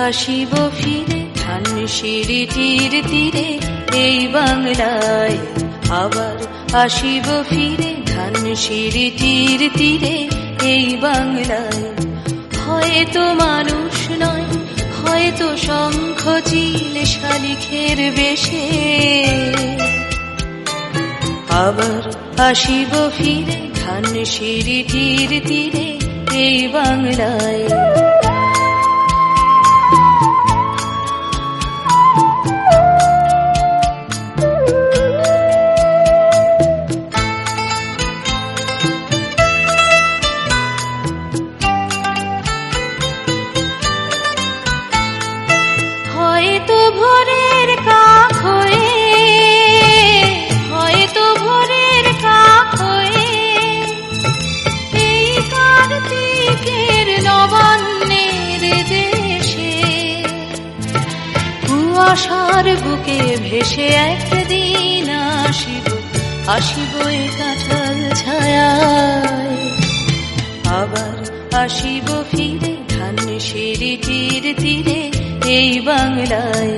আসিব ফিরে ধানসিঁড়িটির তীরে এই বাংলায়, আবার আসিব ফিরে ধানসিঁড়িটির তীরে এই বাংলায়। হয়তো মানুষ নয়, হয়তো শঙ্খ চিল শালিখের বেশে, আবার আসিব ফিরে ধানসিঁড়িটির তীরে এই বাংলায়। হয়তো ভোরের কাক হয়ে, হয়তো ভোরের কাক হয়ে এই কার্তিকের নবান্নের দেশে, কুয়াশার বুকে ভেসে একদিন আসিব, আসিব এ কাঁঠাল ছায়ায়, আবার আসিব ফিরে ধানসিঁড়িটির তীরে এই বাংলায়।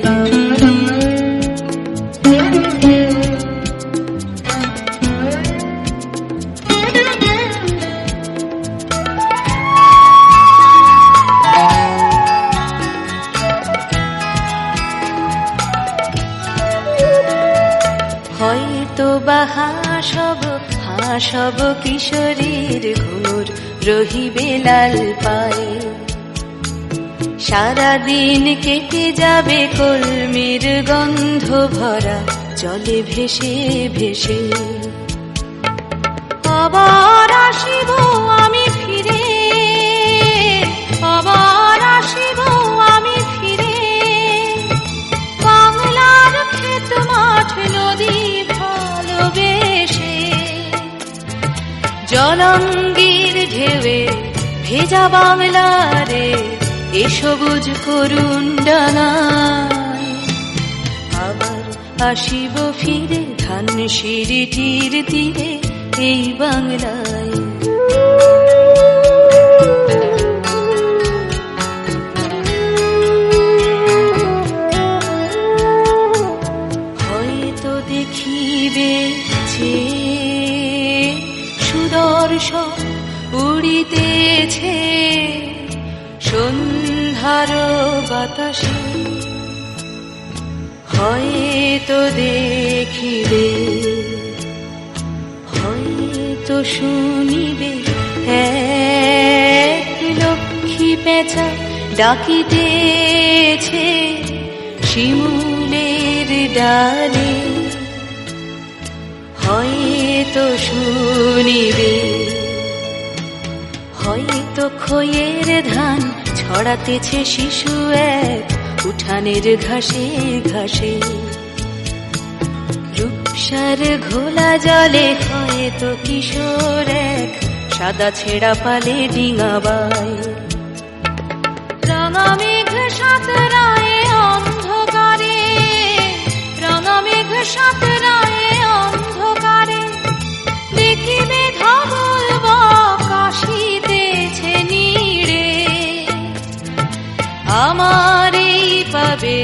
হয়তো বা হাসব কিশোরীর ঘোর রহিবে লাল পায়ে, সারাদিন কেটে যাবে কলমির গন্ধ ভরা জলে ভেসে ভেসে, আবার আসিব আমি ফিরে, আবার আসিব আমি ফিরে বাংলার ক্ষেত মাঠ নদী ভালোবেসে, জলঙ্গির ঢেউয়ে ভেজা বাংলারে এ সবুজ করুণ ডাঙায়, আবার আসিব ফিরে ধানসিঁড়িটির তীরে এই বাংলায়। হয়তো দেখিবে যে সুদর্শন উড়িতেছে সন্ধ্যার বাতাসে, হয়তো দেখিবে, হয়তো শুনিবে এক লক্ষ্মী পেঁচা ডাকিতেছে শিমুলের ডালে, হয়তো শুনিবে, হয়তো খইয়ের ধান ছড়াতেছে শিশু এক উঠানের ঘাসে ঘাসে, রূপসার ঘোলা জলে হয়তো কিশোর এক সাদা ছেঁড়া পালে ডিঙাবাই, রাঙা মেঘ সাঁতরায় অন্ধকারে, রাঙা মেঘ সাঁতরায় অন্ধকারে দেখিবে ধবল বক আসিতেছে নীড়ে, আমার এই পাবে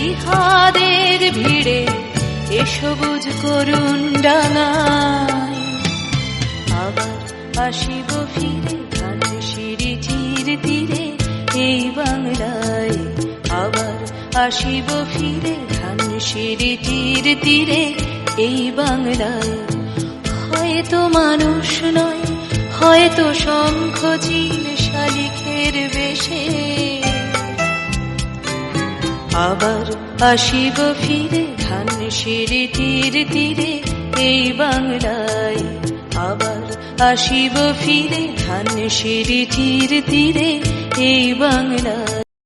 ইহাদের ভিড়ে এ সবুজ করুণ ডাঙায়, আবার আসিব ফিরে ধানসিঁড়িটির তীরে এই বাংলায়, আবার আসিব ফিরে ধানসিঁড়িটির তীরে এই বাংলায়। হয়তো মানুষ নয়, হয়তো শঙ্খ চিল শালিখের বেশে, আবার আসিব ফিরে ধানসিঁড়িটির তীরে এই বাংলায়, আবার আসিব ফিরে ধানসিঁড়িটির তীরে এই বাংলায়।